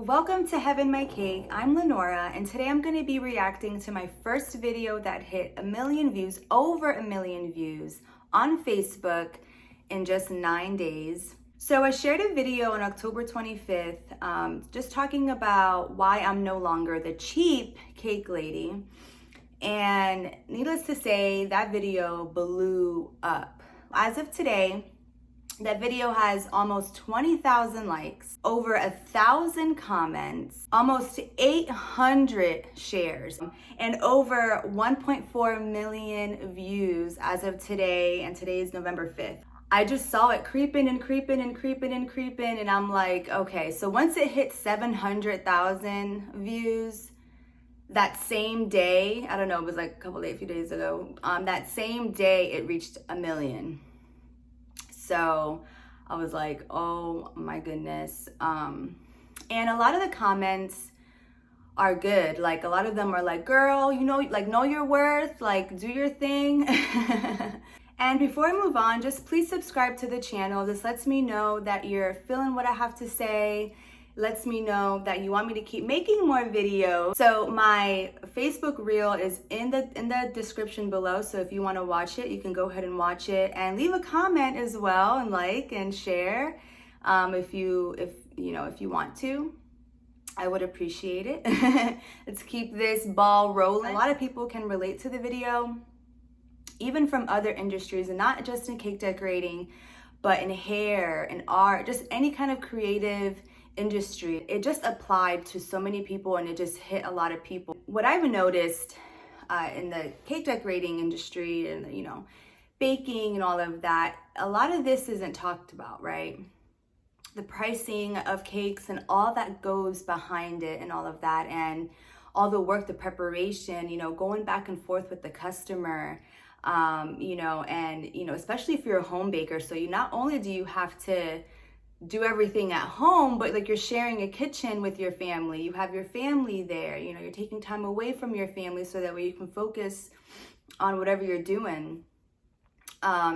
Welcome to Heaven My Cake. I'm Lenora, and today I'm going to be reacting to my first video that hit 1 million views, over 1 million views on Facebook in just 9 days. So I shared a video on October 25th, just talking about why I'm no longer the cheap cake lady. And needless to say, that video blew up. As of today, that video has almost 20,000 likes, over 1,000 comments, almost 800 shares, and over 1.4 million views as of today, and today is November 5th. I just saw it creeping and creeping and creeping and creeping, and I'm like, okay, so once it hit 700,000 views, that same day, I don't know, it was like a few days ago, that same day it reached 1 million. So I was like, oh my goodness. And a lot of the comments are good. Like a lot of them are like, girl, you know, like know your worth, like do your thing. And before I move on, just please subscribe to the channel. This lets me know that you're feeling what I have to say. Lets me know that you want me to keep making more videos. So my Facebook reel is in the description below. So if you want to watch it, you can go ahead and watch it and leave a comment as well, and like and share if you want to. I would appreciate it. Let's keep this ball rolling. A lot of people can relate to the video, even from other industries, and not just in cake decorating, but in hair and art, just any kind of creative industry. It just applied to so many people, and it just hit a lot of people. What I've noticed in the cake decorating industry and baking and all of that, a lot of this isn't talked about, right? The pricing of cakes and all that goes behind it and all of that, and all the work, the preparation, going back and forth with the customer, especially if you're a home baker. So not only do you have to do everything at home, but like you're sharing a kitchen with your family. You have your family there, you're taking time away from your family so that way you can focus on whatever you're doing.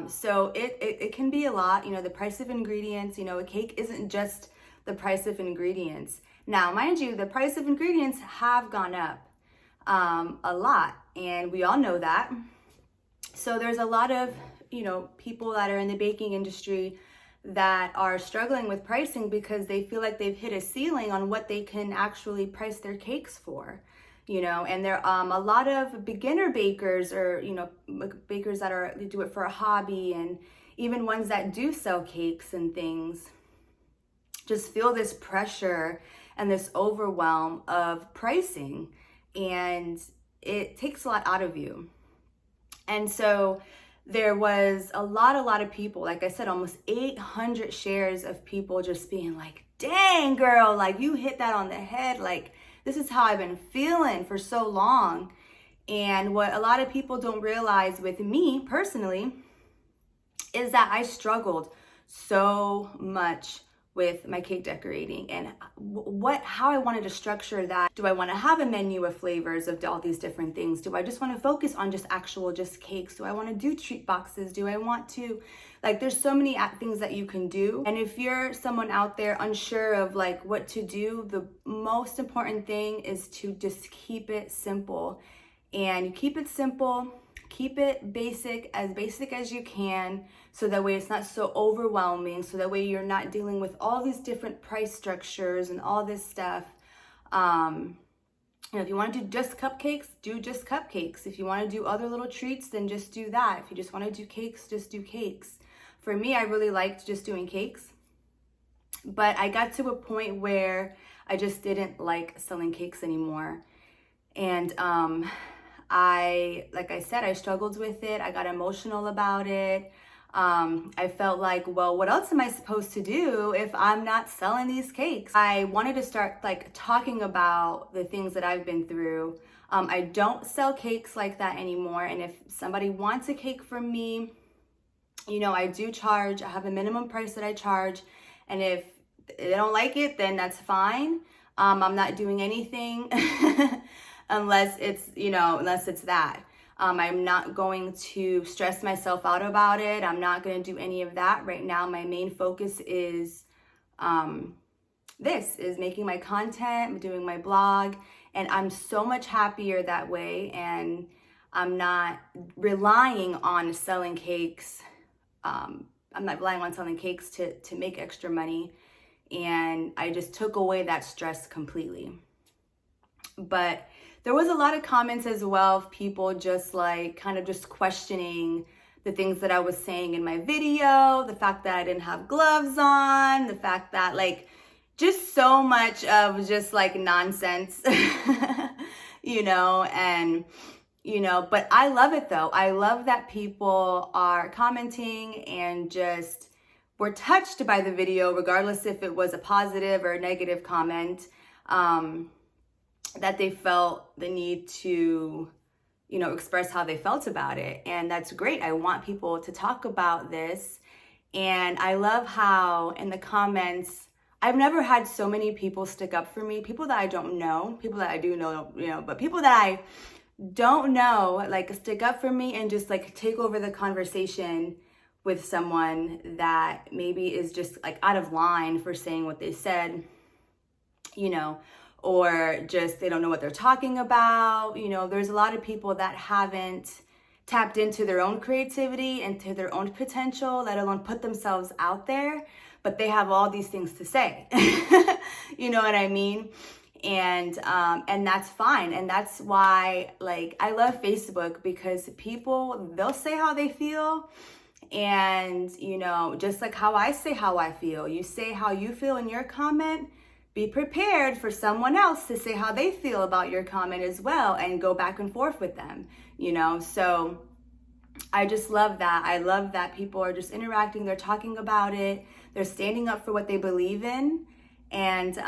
So it can be a lot, the price of ingredients, a cake isn't just the price of ingredients. Now, mind you, the price of ingredients have gone up a lot, and we all know that. So there's a lot of, people that are in the baking industry that are struggling with pricing because they feel like they've hit a ceiling on what they can actually price their cakes for, and there are a lot of beginner bakers, or bakers that they do it for a hobby, and even ones that do sell cakes and things, just feel this pressure and this overwhelm of pricing, and it takes a lot out of you. And so there was a lot of people, like I said, almost 800 shares of people just being like, dang girl, like you hit that on the head. Like, this is how I've been feeling for so long. And what a lot of people don't realize with me personally is that I struggled so much with my cake decorating and how I wanted to structure that. Do I want to have a menu of flavors of all these different things? Do I just want to focus on just cakes? Do I want to do treat boxes? Do I want to, there's so many things that you can do. And if you're someone out there unsure of what to do, the most important thing is to just keep it simple. And you keep it simple, keep it basic as you can, so that way it's not so overwhelming, so that way you're not dealing with all these different price structures and all this stuff. If you want to do just cupcakes, do just cupcakes. If you want to do other little treats, then just do that. If you just want to do cakes, just do cakes. For me, I really liked just doing cakes, but I got to a point where I just didn't like selling cakes anymore. And like I said, I struggled with it. I got emotional about it. I felt like, well, what else am I supposed to do if I'm not selling these cakes? I wanted to start talking about the things that I've been through. I don't sell cakes like that anymore. And if somebody wants a cake from me, I do charge. I have a minimum price that I charge. And if they don't like it, then that's fine. I'm not doing anything unless it's that. I'm not going to stress myself out about it. I'm not going to do any of that right now. My main focus is this is making my content, doing my blog, and I'm so much happier that way. And I'm not relying on selling cakes. I'm not relying on selling cakes to make extra money. And I just took away that stress completely. But there was a lot of comments as well of people just like kind of just questioning the things that I was saying in my video, the fact that I didn't have gloves on, the fact that like just so much of just like nonsense, and but I love it though. I love that people are commenting and just were touched by the video, regardless if it was a positive or a negative comment, that they felt the need to, express how they felt about it. And that's great. I want people to talk about this. And I love how in the comments, I've never had so many people stick up for me, people that I don't know, people that I do know, but people that I don't know, like stick up for me and just like take over the conversation with someone that maybe is just like out of line for saying what they said, or just they don't know what they're talking about. There's a lot of people that haven't tapped into their own creativity and to their own potential, let alone put themselves out there, but they have all these things to say. You know what I mean? And that's fine. And that's why, like, I love Facebook, because people, they'll say how they feel. And, just like how I say how I feel, you say how you feel in your comment, be prepared for someone else to say how they feel about your comment as well, and go back and forth with them, so I just love that. I love that people are just interacting, they're talking about it, they're standing up for what they believe in, and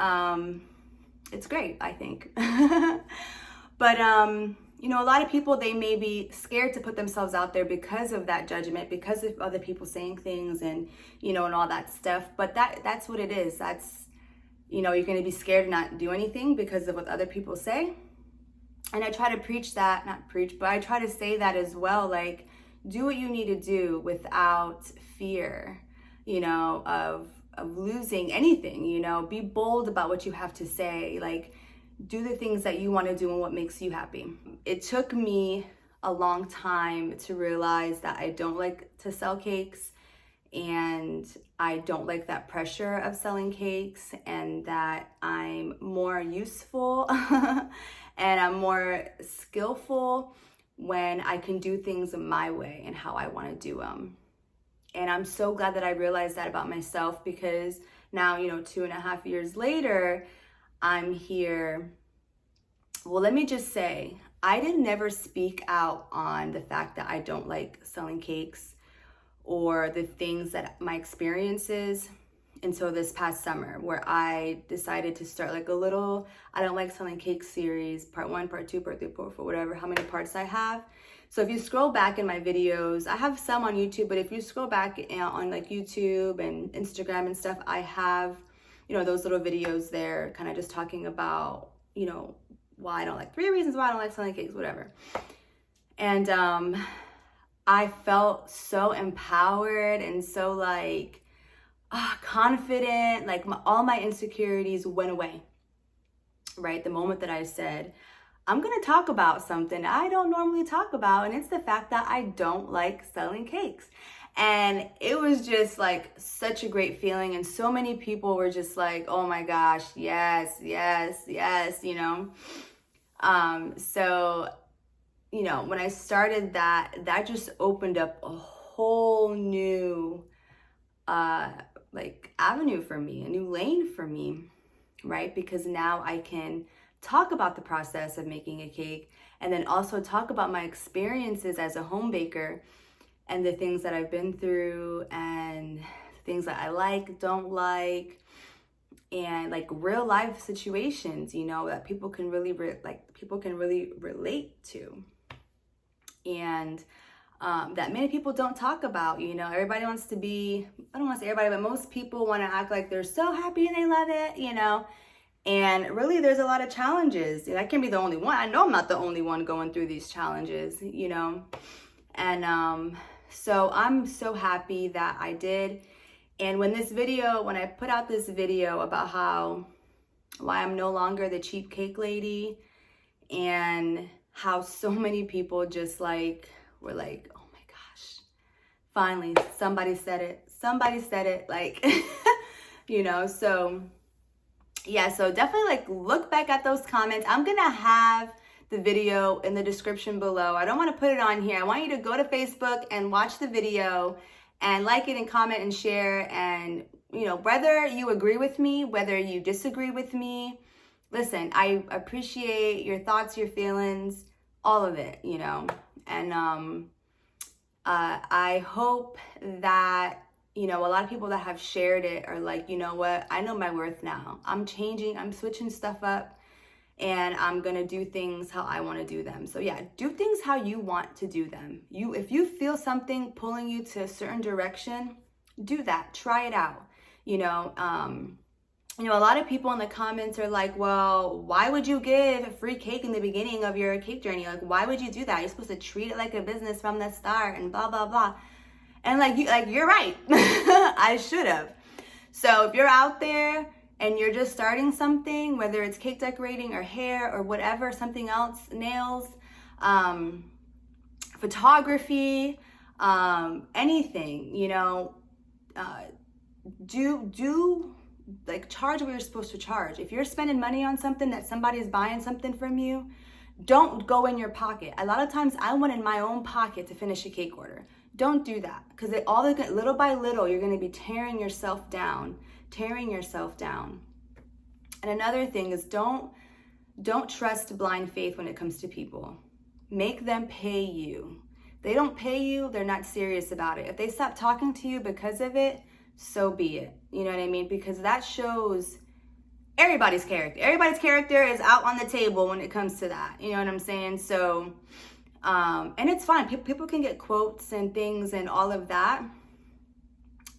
it's great, I think. But a lot of people, they may be scared to put themselves out there because of that judgment, because of other people saying things and and all that stuff. But that's what it is. That's you're going to be scared to not do anything because of what other people say. And I try to preach that, not preach, but I try to say that as well. Like, do what you need to do without fear, of losing anything, be bold about what you have to say. Like, do the things that you want to do and what makes you happy. It took me a long time to realize that I don't like to sell cakes, and I don't like that pressure of selling cakes, and that I'm more useful and I'm more skillful when I can do things my way and how I want to do them. And I'm so glad that I realized that about myself, because now, 2.5 years later, I'm here. Well, let me just say, I didn't never speak out on the fact that I don't like selling cakes or the things that my experiences until this past summer, where I decided to start like a little I don't like selling cakes series, part 1, part 2, part 3, part 4, whatever, how many parts I have. So if you scroll back in my videos, I have some on YouTube, but if you scroll back on like YouTube and Instagram and stuff, I have, those little videos there kind of just talking about, why I don't like 3 reasons why I don't like selling cakes, whatever. And I felt so empowered and so like confident, like all my insecurities went away, right? The moment that I said, I'm going to talk about something I don't normally talk about, and it's the fact that I don't like selling cakes. And it was just like such a great feeling, and so many people were just like, oh my gosh, yes, yes, yes, so when I started that just opened up a whole new like avenue for me, a new lane for me, right? Because now I can talk about the process of making a cake, and then also talk about my experiences as a home baker and the things that I've been through, and things that I like, don't like, and like real life situations, that people can really relate to. And that many people don't talk about. Everybody wants to be, I don't want to say everybody, but most people want to act like they're so happy and they love it, and really there's a lot of challenges. I can't be the only one. I know I'm not the only one going through these challenges, and so I'm so happy that I did. And when I put out this video about why I'm no longer the cheap cake lady, and how so many people just like were like, oh my gosh, finally somebody said it, like, you know. So yeah, so definitely like look back at those comments. I'm gonna have the video in the description below. I don't want to put it on here. I want you to go to Facebook and watch the video and like it and comment and share. And, you know, whether you agree with me, whether you disagree with me, listen, I appreciate your thoughts, your feelings, all of it, you know. And I hope that, you know, a lot of people that have shared it are like, you know what, I know my worth now. I'm changing, I'm switching stuff up, and I'm gonna do things how I want to do them. So yeah, do things how you want to do them. If you feel something pulling you to a certain direction, do that. Try it out. You know, a lot of people in the comments are like, well, why would you give a free cake in the beginning of your cake journey? Like, why would you do that? You're supposed to treat it like a business from the start and blah, blah, blah. And you're right. I should have. So if you're out there and you're just starting something, whether it's cake decorating or hair or whatever, something else, nails, photography, anything, you know, charge what you're supposed to charge. If you're spending money on something that somebody's buying something from you, don't go in your pocket. A lot of times I went in my own pocket to finish a cake order. Don't do that, because little by little, you're going to be tearing yourself down. And another thing is don't trust blind faith when it comes to people. Make them pay you. They don't pay you, they're not serious about it. If they stop talking to you because of it, so be it. You know what I mean? Because that shows everybody's character. Everybody's character is out on the table when it comes to that. You know what I'm saying? So, and it's fine. People can get quotes and things and all of that.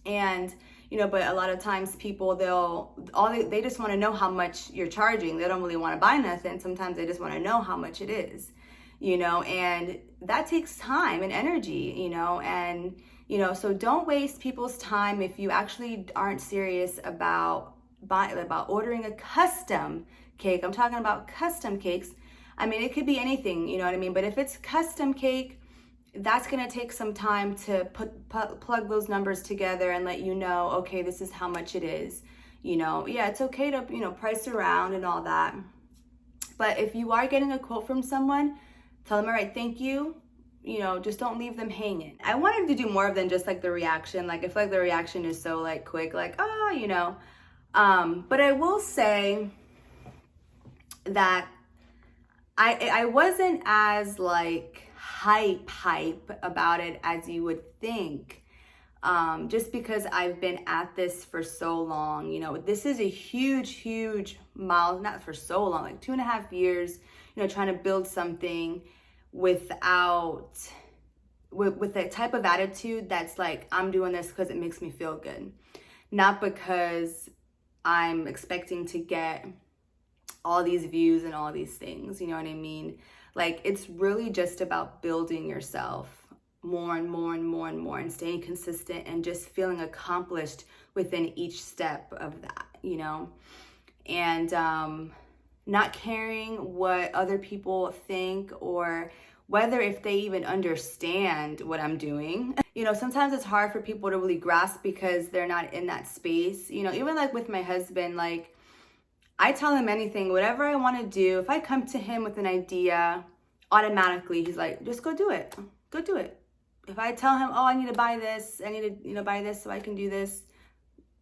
And, you know, but a lot of times people, they just want to know how much you're charging. They don't really want to buy nothing. Sometimes they just want to know how much it is, you know, and that takes time and energy, you know, and, you know, so don't waste people's time if you actually aren't serious about ordering a custom cake. I'm talking about custom cakes. I mean, it could be anything, you know what I mean? But if it's custom cake, that's going to take some time to plug those numbers together and let you know, okay, this is how much it is. You know, yeah, it's okay to, you know, price around and all that. But if you are getting a quote from someone, tell them, all right, thank you. You know, just don't leave them hanging. I wanted to do more than just like the reaction. Like, I feel like the reaction is so like quick, like, oh, you know. But I will say that I wasn't as like hype about it as you would think, just because I've been at this for so long. You know, this is a huge mile, not for so long, like 2.5 years, you know, trying to build something with the type of attitude that's like, I'm doing this because it makes me feel good, not because I'm expecting to get all these views and all these things, you know what I mean? Like, it's really just about building yourself more and more and staying consistent and just feeling accomplished within each step of that, you know? And not caring what other people think or whether if they even understand what I'm doing. You know, sometimes it's hard for people to really grasp because they're not in that space. You know, even like with my husband, like, I tell him anything, whatever I want to do. If I come to him with an idea, automatically he's like, just go do it. Go do it. If I tell him, oh, I need to buy this, I need to, you know, buy this so I can do this,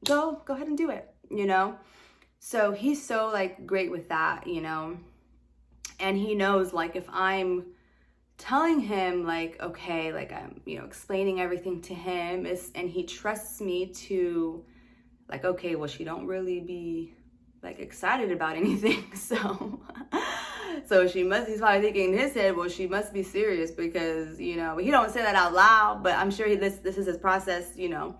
go ahead and do it, you know? So he's so like great with that, you know? And he knows, like, if I'm telling him like, okay, like I'm, you know, explaining everything to him, and he trusts me to like, okay, well, she don't really be like excited about anything. So he's probably thinking in his head, well, she must be serious, because, you know, he don't say that out loud, but I'm sure this is his process, you know.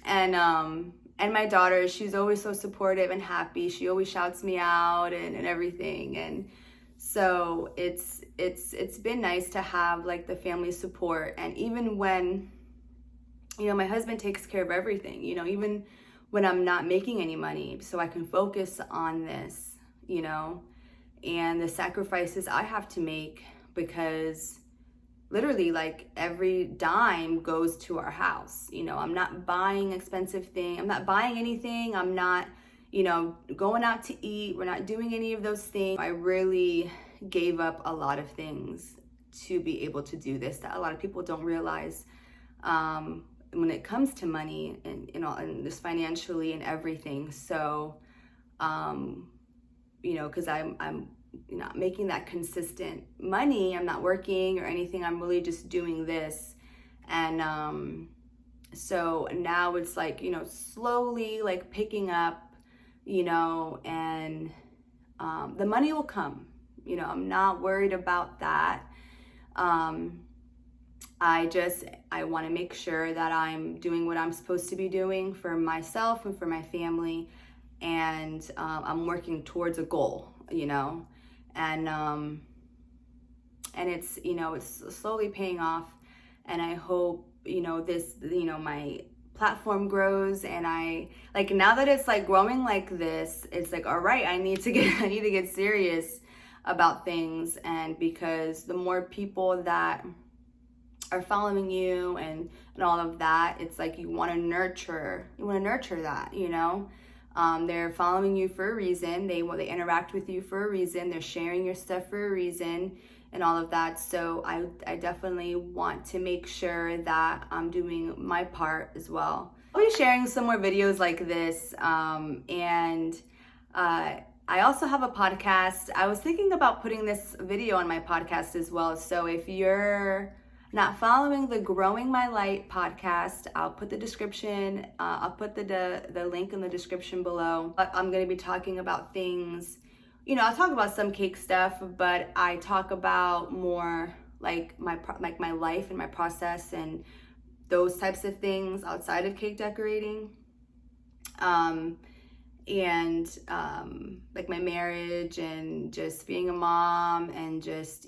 And my daughter, she's always so supportive and happy. She always shouts me out and everything. And so it's been nice to have like the family support. And even when my husband takes care of everything, even when I'm not making any money, so I can focus on this, and the sacrifices I have to make, because literally like every dime goes to our house. I'm not buying expensive things. I'm not buying anything. I'm not, going out to eat. We're not doing any of those things. I really gave up a lot of things to be able to do this, that a lot of people don't realize when it comes to money and just financially and everything. So, because I'm not making that consistent money, I'm not working or anything, I'm really just doing this. And so now it's like, slowly like picking up, and the money will come. I'm not worried about that. I want to make sure that I'm doing what I'm supposed to be doing for myself and for my family, and I'm working towards a goal, and it's it's slowly paying off, and I hope this my platform grows, and I like, now that it's like growing like this, it's like, all right, I need to get serious about things. And because the more people that are following you and all of that, it's like you want to nurture that. They're following you for a reason. They interact with you for a reason. They're sharing your stuff for a reason and all of that. So I definitely want to make sure that I'm doing my part as well. I'll be sharing some more videos like this, and I also have a podcast. I was thinking about putting this video on my podcast as well. So if you're not following the Growing My Light podcast, I'll put the description, I'll put the link in the description below. I'm going to be talking about things, I'll talk about some cake stuff, but I talk about more like my life and my process and those types of things outside of cake decorating. And like my marriage and just being a mom, and just,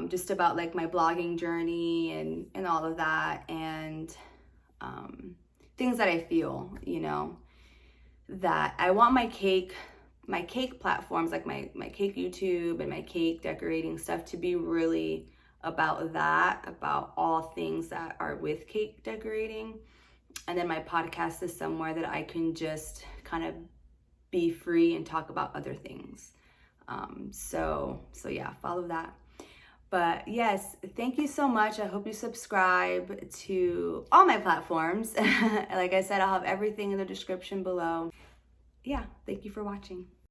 just about like my blogging journey and all of that, and things that I feel, that I want my cake platforms, like my cake YouTube and my cake decorating stuff, to be really about that, about all things that are with cake decorating. And then my podcast is somewhere that I can just kind of be free and talk about other things. So yeah, follow that. But yes, thank you so much. I hope you subscribe to all my platforms. Like I said, I'll have everything in the description below. Yeah, thank you for watching.